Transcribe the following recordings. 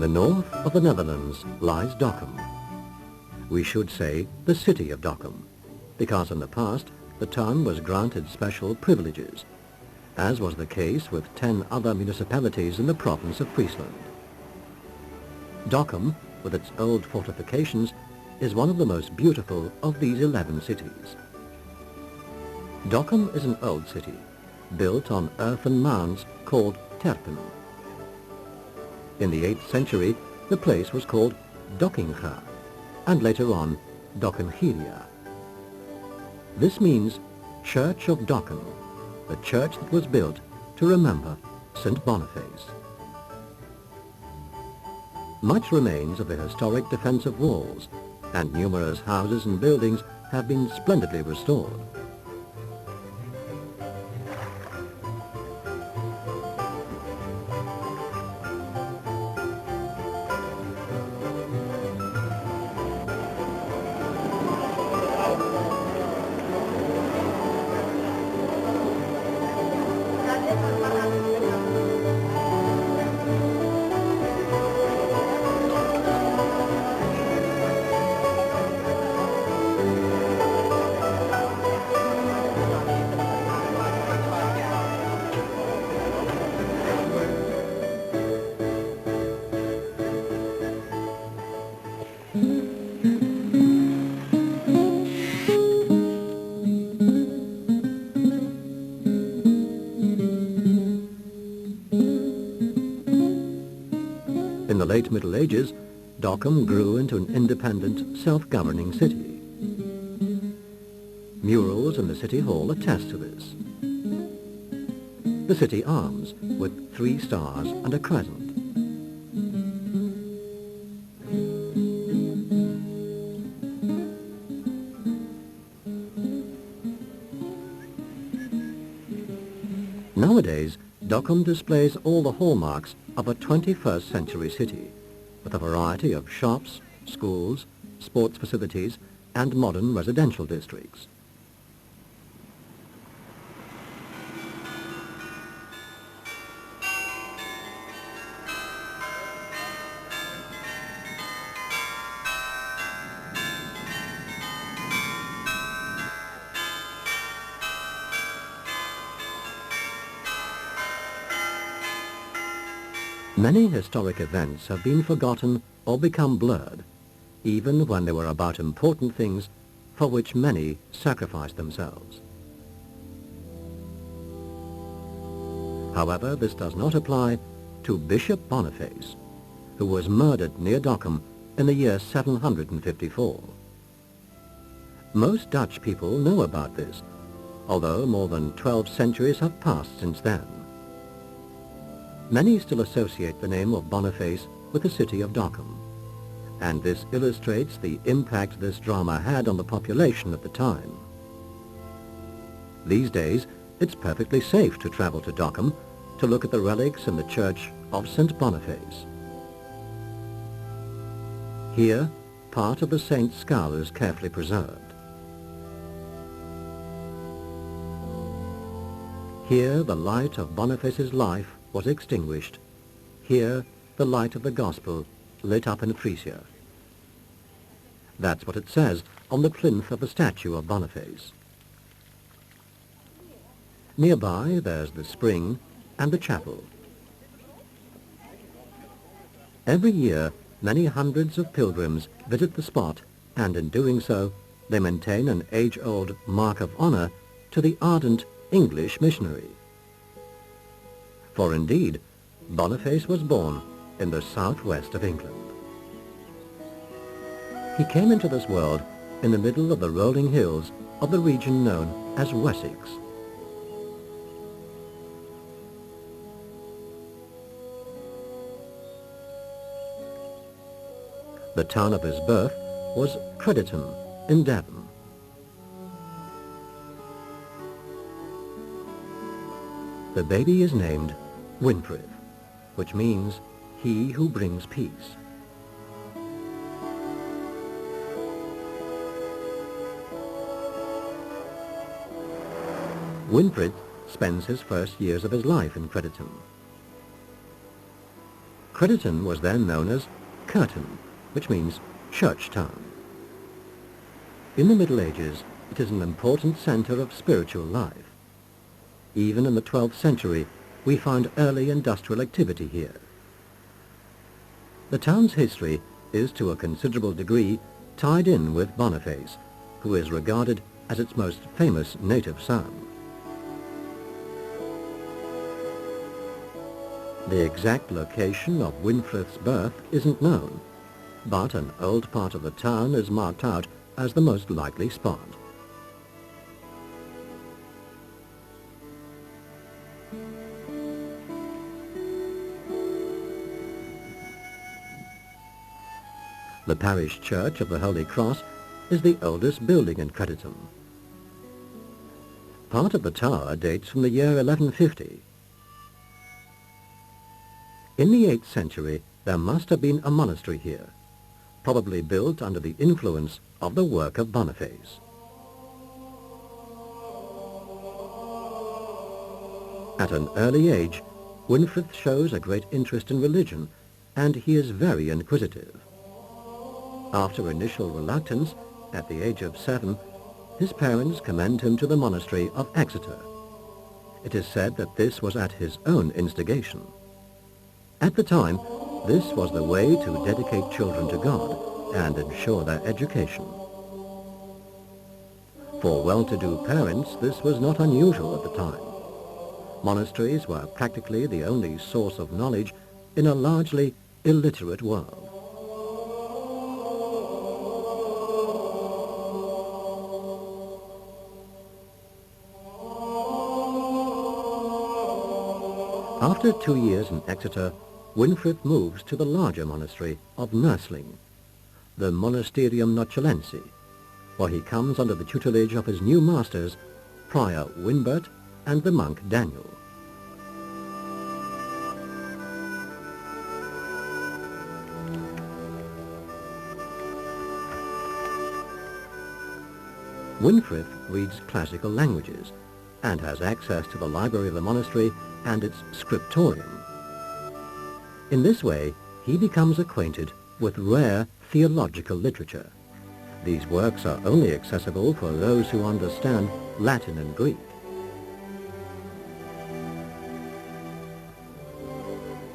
the north of the Netherlands lies Dokkum. We should say the city of Dokkum, because in the past the town was granted special privileges, as was the case with 10 other municipalities in the province of Friesland. Dokkum, with its old fortifications, is one of the most beautiful of these 11 cities. Dokkum is an old city, built on earthen mounds called terpen. In the 8th century, the place was called Dokkinga, and later on Dokkengiria. This means Church of Dokkum, the church that was built to remember St. Boniface. Much remains of the historic defensive walls, and numerous houses and buildings have been splendidly restored. In the late Middle Ages, Dokkum grew into an independent, self-governing city. Murals in the city hall attest to this. The city arms, with 3 stars and a crescent. Nowadays, Dokkum displays all the hallmarks of a 21st century city, with a variety of shops, schools, sports facilities, and modern residential districts. Many historic events have been forgotten or become blurred, even when they were about important things for which many sacrificed themselves. However, this does not apply to Bishop Boniface, who was murdered near Dokkum in the year 754. Most Dutch people know about this, although more than 12 centuries have passed since then. Many still associate the name of Boniface with the city of Dokkum, and this illustrates the impact this drama had on the population at the time. These days, it's perfectly safe to travel to Dokkum to look at the relics in the church of St. Boniface. Here, part of the saint's skull is carefully preserved. Here, the light of Boniface's life was extinguished. Here, the light of the gospel lit up in Frisia. That's what it says on the plinth of the statue of Boniface. Nearby, there's the spring and the chapel. Every year, many hundreds of pilgrims visit the spot, and in doing so, they maintain an age-old mark of honor to the ardent English missionary. For indeed, Boniface was born in the southwest of England. He came into this world in the middle of the rolling hills of the region known as Wessex. The town of his birth was Crediton in Devon. The baby is named Winfrith, which means he who brings peace. Winfrith spends his first years of his life in Crediton. Crediton was then known as Curtin, which means church town. In the Middle Ages, it is an important centre of spiritual life. Even in the 12th century, we find early industrial activity here. The town's history is to a considerable degree tied in with Boniface, who is regarded as its most famous native son. The exact location of Winfrith's birth isn't known, but an old part of the town is marked out as the most likely spot. The parish church of the Holy Cross is the oldest building in Crediton. Part of the tower dates from the year 1150. In the 8th century, there must have been a monastery here, probably built under the influence of the work of Boniface. At an early age, Winfrith shows a great interest in religion, and he is very inquisitive. After initial reluctance, at the age of 7, his parents commend him to the monastery of Exeter. It is said that this was at his own instigation. At the time, this was the way to dedicate children to God and ensure their education. For well-to-do parents, this was not unusual at the time. Monasteries were practically the only source of knowledge in a largely illiterate world. After 2 years in Exeter, Winfrith moves to the larger monastery of Nursling, the Monasterium Nocellensi, where he comes under the tutelage of his new masters, Prior Winbert and the monk Daniel. Winfrith reads classical languages and has access to the library of the monastery and its scriptorium. In this way, he becomes acquainted with rare theological literature. These works are only accessible for those who understand Latin and Greek.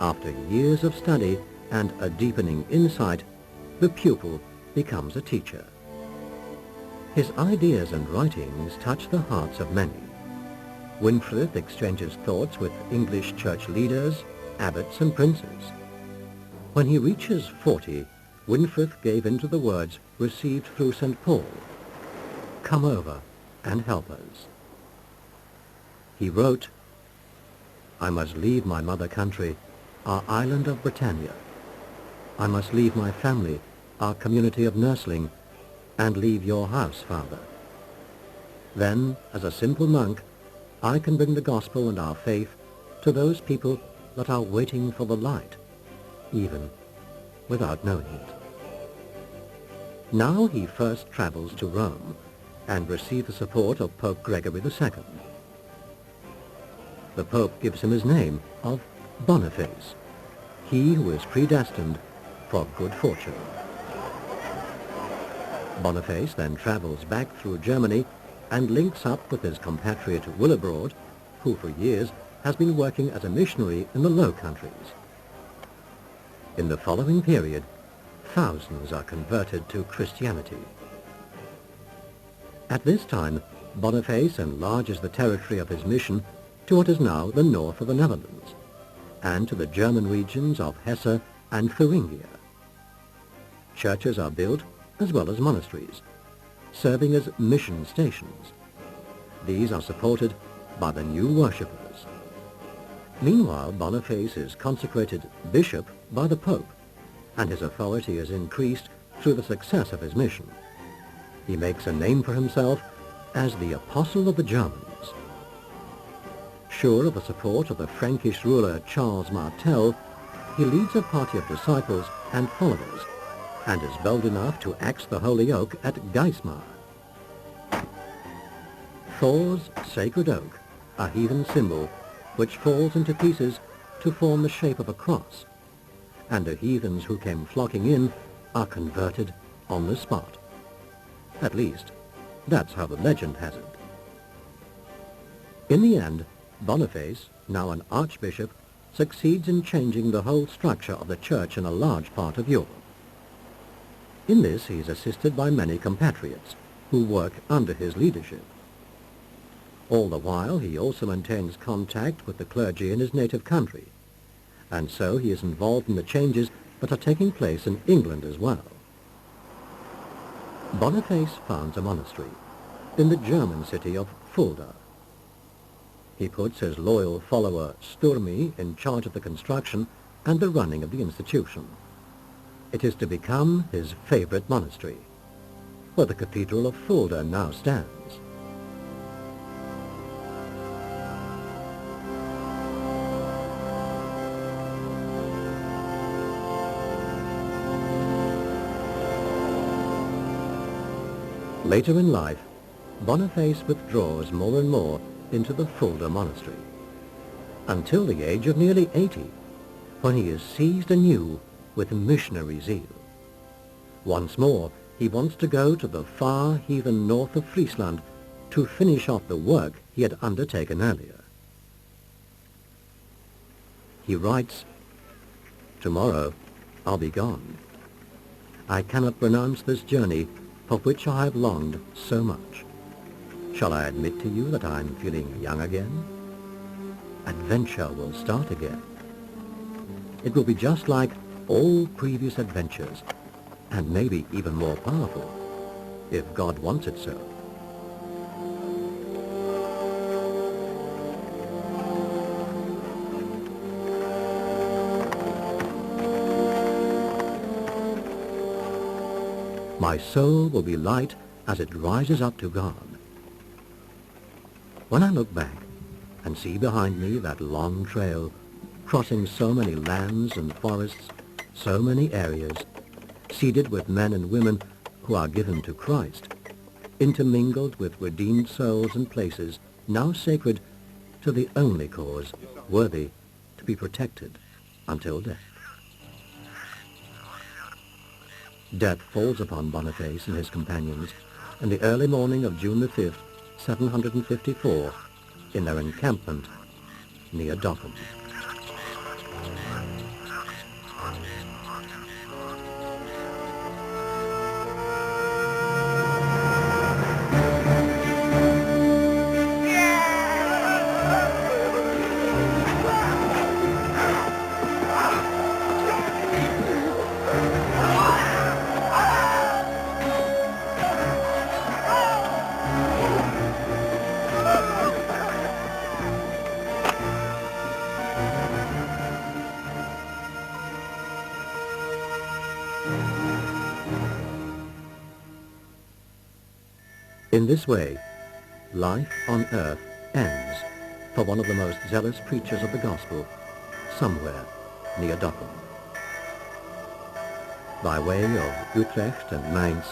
After years of study and a deepening insight, the pupil becomes a teacher. His ideas and writings touch the hearts of many. Winfrith exchanges thoughts with English church leaders, abbots and princes. When he reaches 40, Winfrith gave in to the words received through St. Paul, "Come over and help us." He wrote, "I must leave my mother country, our island of Britannia. I must leave my family, our community of Nursling, and leave your house, Father. Then, as a simple monk, I can bring the gospel and our faith to those people that are waiting for the light, even without knowing it." Now he first travels to Rome and receives the support of Pope Gregory II. The Pope gives him his name of Boniface, he who is predestined for good fortune. Boniface then travels back through Germany and links up with his compatriot Willibrord, who for years has been working as a missionary in the Low Countries. In the following period, thousands are converted to Christianity. At this time, Boniface enlarges the territory of his mission to what is now the north of the Netherlands, and to the German regions of Hesse and Thuringia. Churches are built as well as monasteries, serving as mission stations. These are supported by the new worshippers. Meanwhile, Boniface is consecrated bishop by the Pope, and his authority is increased through the success of his mission. He makes a name for himself as the Apostle of the Germans. Sure of the support of the Frankish ruler Charles Martel, he leads a party of disciples and followers, and is bold enough to axe the holy oak at Geismar. Thor's sacred oak, a heathen symbol which falls into pieces to form the shape of a cross, and the heathens who came flocking in are converted on the spot. At least, that's how the legend has it. In the end, Boniface, now an archbishop, succeeds in changing the whole structure of the church in a large part of Europe. In this he is assisted by many compatriots who work under his leadership. All the while he also maintains contact with the clergy in his native country, and so he is involved in the changes that are taking place in England as well. Boniface founds a monastery in the German city of Fulda. He puts his loyal follower Sturmi in charge of the construction and the running of the institution. It is to become his favorite monastery, where the Cathedral of Fulda now stands. Later in life, Boniface withdraws more and more into the Fulda monastery, until the age of nearly 80, when he is seized anew with missionary zeal. Once more, he wants to go to the far heathen north of Friesland to finish off the work he had undertaken earlier. He writes, "Tomorrow I'll be gone. I cannot pronounce this journey for which I have longed so much. Shall I admit to you that I'm feeling young again? Adventure will start again. It will be just like all previous adventures, and maybe even more powerful, if God wants it so." My soul will be light as it rises up to God. When I look back and see behind me that long trail, crossing so many lands and forests, so many areas, seeded with men and women who are given to Christ, intermingled with redeemed souls and places now sacred to the only cause worthy to be protected until death. Death falls upon Boniface and his companions in the early morning of June the 5th, 754, in their encampment near Dokkum. In this way, life on earth ends for one of the most zealous preachers of the gospel, somewhere near Dokkum. By way of Utrecht and Mainz,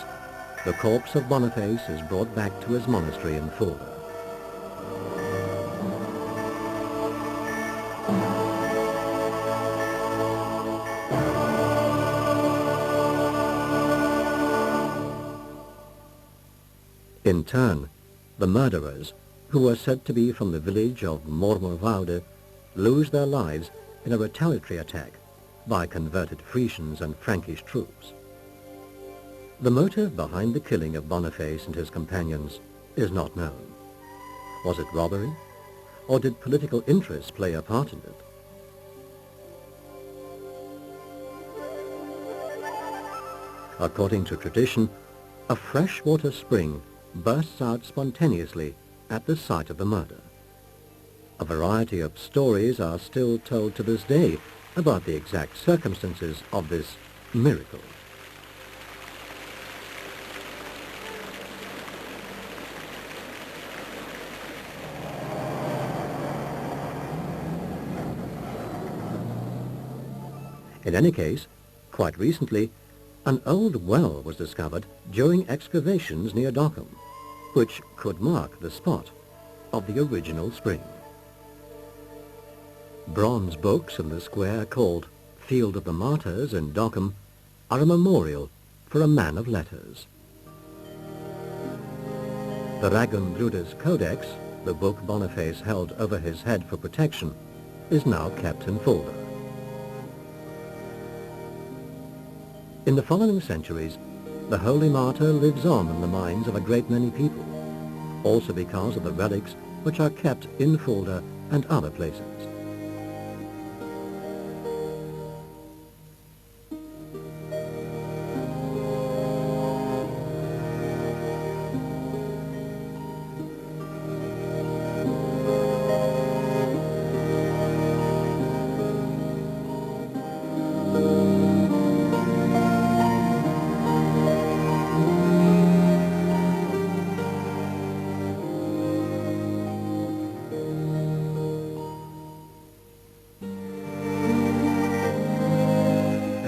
the corpse of Boniface is brought back to his monastery in Fulda. In turn, the murderers, who were said to be from the village of Mormorwoude, lose their lives in a retaliatory attack by converted Frisians and Frankish troops. The motive behind the killing of Boniface and his companions is not known. Was it robbery, or did political interests play a part in it? According to tradition, a freshwater spring bursts out spontaneously at the site of the murder. A variety of stories are still told to this day about the exact circumstances of this miracle. In any case, quite recently, an old well was discovered during excavations near Dokkum, which could mark the spot of the original spring. Bronze books in the square called Field of the Martyrs in Dokkum are a memorial for a man of letters. The Ragum Bruder's Codex, the book Boniface held over his head for protection, is now kept in Fulda. In the following centuries, the holy martyr lives on in the minds of a great many people, also because of the relics which are kept in Fulda and other places.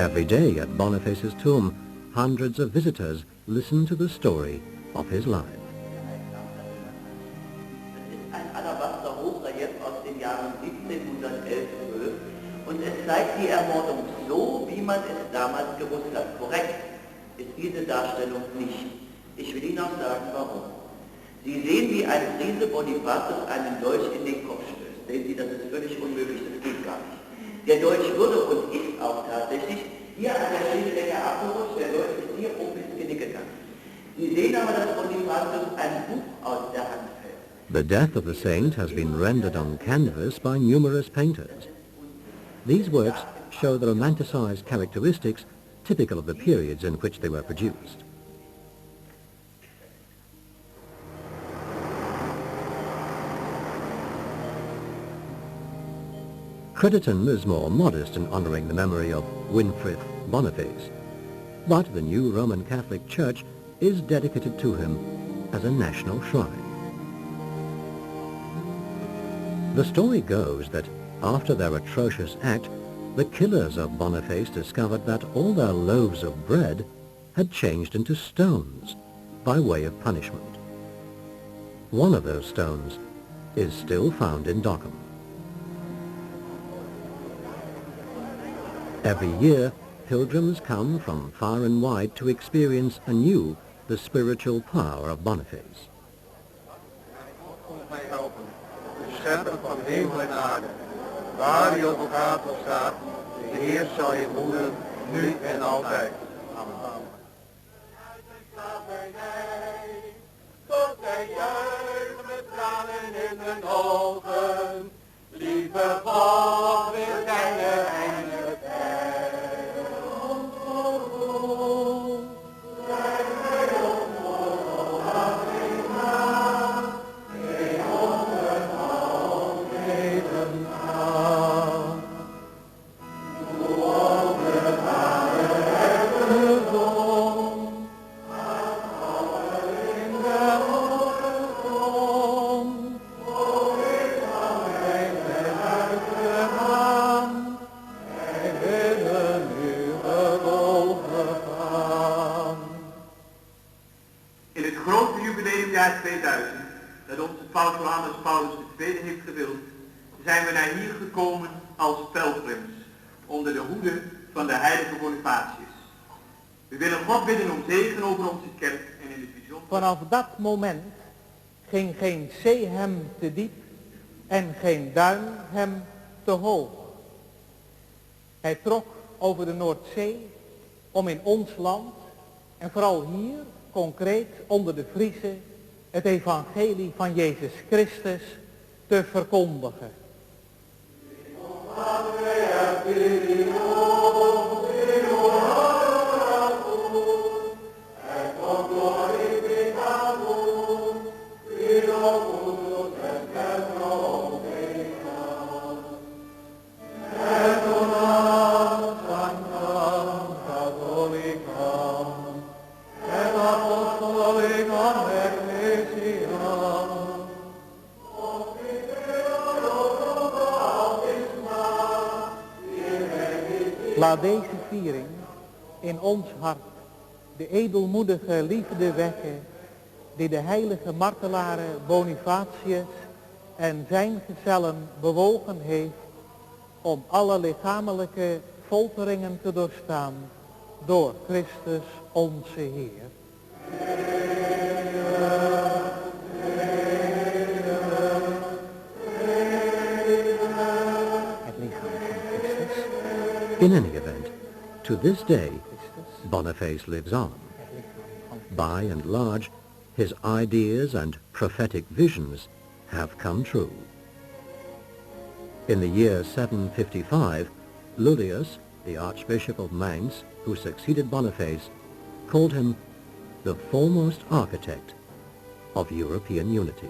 Every day at Boniface's tomb, hundreds of visitors listen to the story of his life. Ein Alabaster-Hochrelief aus den Jahren 1711, 12 und es zeigt die Ermordung so, wie man es damals gewusst hat. Korrekt ist diese Darstellung nicht. Ich will Ihnen auch sagen, warum. Sie sehen, wie ein Friese Bonifatius einen Dolch in den Kopf stößt. Sehen Sie, das ist völlig unmöglich, das geht gar nicht. Der Dolch wurde und ist auch tatsächlich hier an der Schädeldecke abgerutscht, der Dolch ist hier oben ins Genick gegangen. Sie sehen aber, dass Bonifatius ein Buch aus der Hand fällt. The death of the saint has been rendered on canvas by numerous painters. These works show the romanticized characteristics typical of the periods in which they were produced. Crediton is more modest in honoring the memory of Winfrith Boniface, but the new Roman Catholic Church is dedicated to him as a national shrine. The story goes that after their atrocious act, the killers of Boniface discovered that all their loaves of bread had changed into stones by way of punishment. One of those stones is still found in Dokkum. Every year, pilgrims come from far and wide to experience anew the spiritual power of Boniface. Schepper van hemel en aarde, waar je ook gaat of staat, de Heer zal je voeden, nu en altijd. Amen. Tot wij juichen met tranen in hun ogen, lieve God, wil kennen eindelijk jaar 2000, dat onze paus Johannes Paulus II heeft gewild, zijn we naar hier gekomen als pelgrims, onder de hoede van de heilige Bonifatius. We willen God bidden om zegen over onze kerk en in het bijzonder. Vanaf dat moment ging geen zee hem te diep en geen duin hem te hoog. Hij trok over de Noordzee om in ons land en vooral hier, concreet onder de Friezen, het evangelie van Jezus Christus te verkondigen. Laat deze viering in ons hart de edelmoedige liefde wekken die de heilige martelaren Bonifatius en zijn gezellen bewogen heeft om alle lichamelijke folteringen te doorstaan door Christus onze Heer. Het lichaam van Christus. In any event, to this day, Boniface lives on. By and large, his ideas and prophetic visions have come true. In the year 755, Lullius, the Archbishop of Mainz, who succeeded Boniface, called him the foremost architect of European unity.